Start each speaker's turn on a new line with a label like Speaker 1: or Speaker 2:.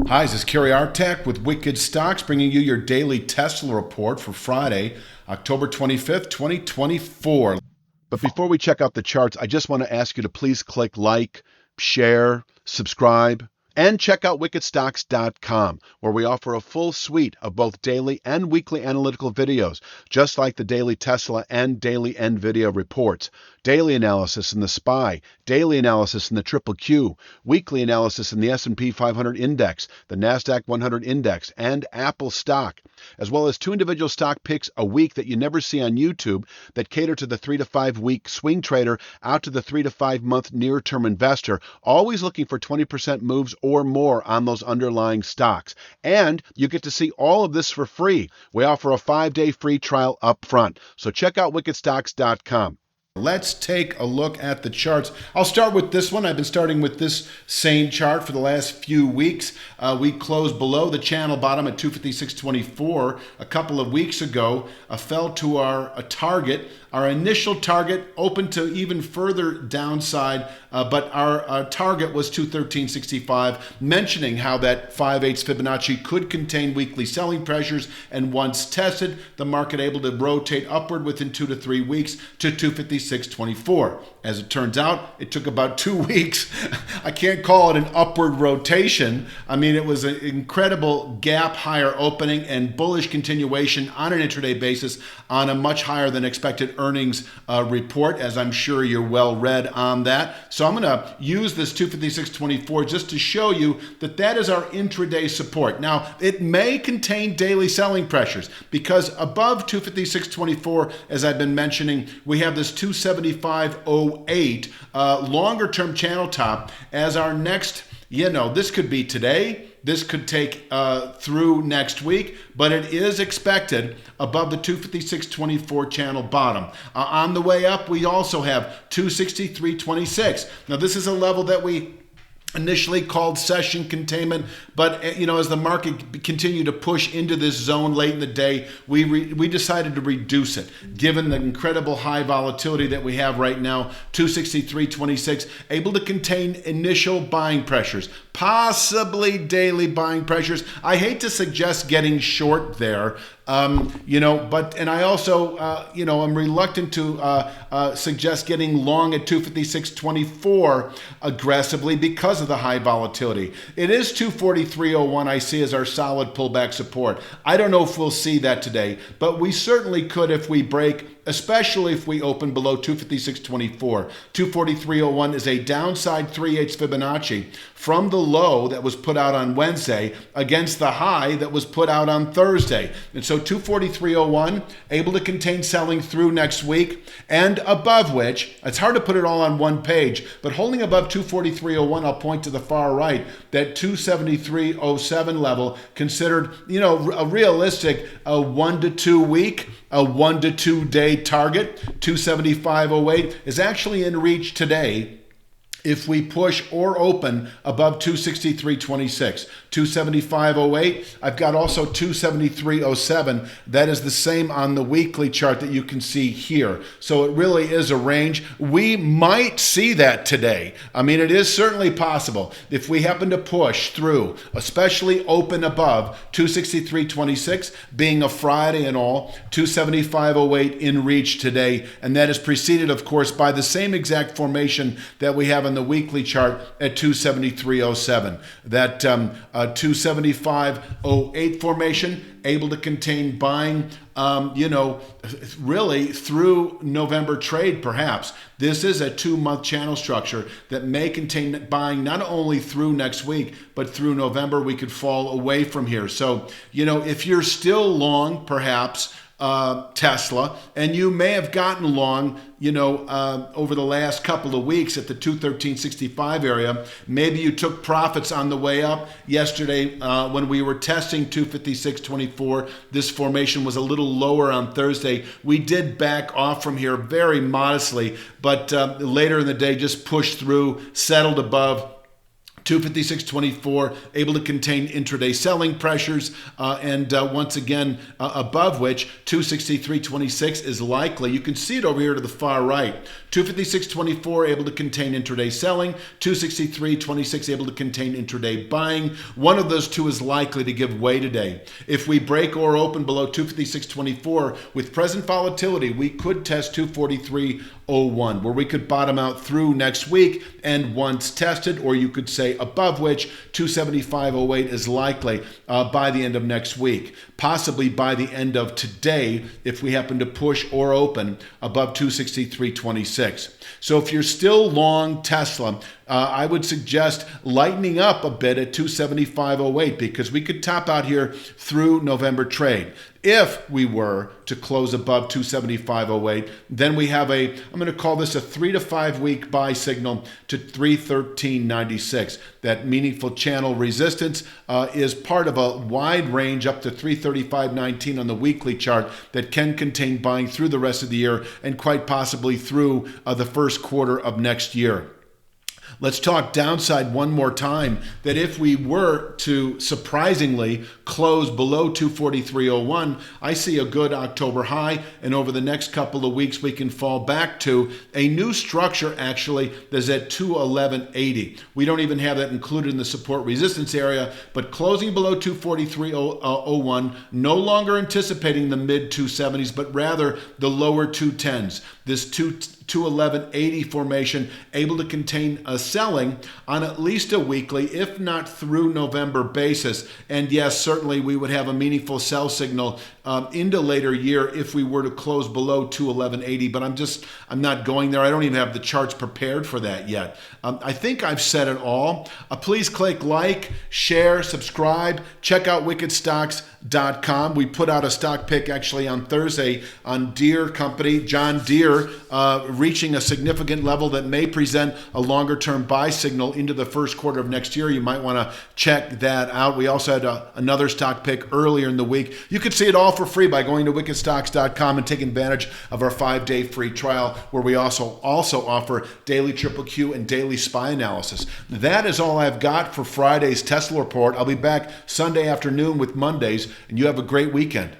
Speaker 1: Hi, this is Kerry Artak with Wicked Stocks, bringing you your daily Tesla report for Friday, October 25th, 2024. But before we check out the charts, I just want to ask you to please click like, share, subscribe, and check out wickedstocks.com, where we offer a full suite of both daily and weekly analytical videos, just like the daily Tesla and daily NVIDIA reports, daily analysis in the SPY, daily analysis in the Triple Q, weekly analysis in the S&P 500 Index, the NASDAQ 100 Index, and Apple stock, as well as 2 individual stock picks a week that you never see on YouTube that cater to the 3 to 5 week swing trader out to the 3 to 5 month near-term investor, always looking for 20% moves or more on those underlying stocks. And you get to see all of this for free. We offer a 5-day free trial up front. So check out wickedstocks.com. Let's take a look at the charts. I'll start with this one. I've been starting with this same chart for the last few weeks. We closed below the channel bottom at 256.24 a couple of weeks ago, fell to our target. Our initial target opened to even further downside, but our target was 213.65, mentioning how that 5/8 Fibonacci could contain weekly selling pressures, and once tested, the market able to rotate upward within 2 to 3 weeks to 256.24. As it turns out, it took about 2 weeks. I can't call it an upward rotation. I mean, it was an incredible gap higher opening and bullish continuation on an intraday basis on a much higher than expected earnings report, as I'm sure you're well read on that. So I'm going to use this 256.24 just to show you that that is our intraday support. Now, it may contain daily selling pressures because above 256.24, as I've been mentioning, we have this 275.08 longer term channel top as our next, this could be today. This could take through next week, but it is expected above the 256.24 channel bottom. On the way up, we also have 263.26. Now, this is a level that we initially called session containment, but as the market continued to push into this zone late in the day, we decided to reduce it, given the incredible high volatility that we have right now. 263.26 able to contain initial buying pressures, possibly daily buying pressures. I hate to suggest getting short there, and I also, I'm reluctant to suggest getting long at 256.24 aggressively because of the high volatility. It is 243.01 I see as our solid pullback support. I don't know if we'll see that today, but we certainly could if we break, especially if we open below 256.24. 243.01 is a downside 3/8 Fibonacci from the low that was put out on Wednesday against the high that was put out on Thursday. And so 243.01 able to contain selling through next week, and above which, it's hard to put it all on one page, but holding above 243.01, I'll point to the far right, that 273.07 level considered, a realistic 1 to 2 week, a 1 to 2 day target. 275.08 is actually in reach today if we push or open above 263.26. 275.08. I've got also 273.07. That is the same on the weekly chart that you can see here. So it really is a range. We might see that today. I mean, it is certainly possible if we happen to push through, especially open above 263.26, being a Friday and all, 275.08 in reach today. And that is preceded, of course, by the same exact formation that we have on the weekly chart at 273.07. That 275.08 formation able to contain buying, really through November trade, perhaps. This is a 2-month channel structure that may contain buying not only through next week, but through November. We could fall away from here. So, if you're still long, perhaps, Tesla, and you may have gotten long, over the last couple of weeks at the 213.65 area. Maybe you took profits on the way up yesterday when we were testing 256.24. This formation was a little lower on Thursday. We did back off from here very modestly, but later in the day just pushed through, settled above 256.24, able to contain intraday selling pressures, and once again, above which 263.26 is likely. You can see it over here to the far right. 256.24 able to contain intraday selling, 263.26 able to contain intraday buying. One of those two is likely to give way today. If we break or open below 256.24 with present volatility, we could test 243.01, where we could bottom out through next week and once tested, or you could say above which 275.08 is likely by the end of next week, possibly by the end of today if we happen to push or open above 263.26. So if you're still long Tesla, I would suggest lightening up a bit at 275.08 because we could top out here through November trade. If we were to close above 275.08, then we have I'm going to call this a 3 to 5 week buy signal to 313.96. That meaningful channel resistance is part of a wide range up to 335.19 on the weekly chart that can contain buying through the rest of the year and quite possibly through the first quarter of next year. Let's talk downside one more time, that if we were to surprisingly close below 243.01, I see a good October high, and over the next couple of weeks we can fall back to a new structure actually that's at 211.80. We don't even have that included in the support resistance area, but closing below 243.01, no longer anticipating the mid 270s, but rather the lower 210s. This 211.80 formation able to contain a selling on at least a weekly, if not through November basis. And yes, certainly we would have a meaningful sell signal into later year if we were to close below 211.80, but I'm not going there. I don't even have the charts prepared for that yet. I think I've said it all. Please click like, share, subscribe, check out wickedstocks.com. We put out a stock pick actually on Thursday on Deere Company, John Deere, reaching a significant level that may present a longer term buy signal into the first quarter of next year. You might want to check that out. We also had another stock pick earlier in the week. You can see it all for free by going to wickedstocks.com and taking advantage of our 5-day free trial, where we also offer daily triple Q and daily SPY analysis. That is all I've got for Friday's Tesla report. I'll be back Sunday afternoon with Mondays, and you have a great weekend.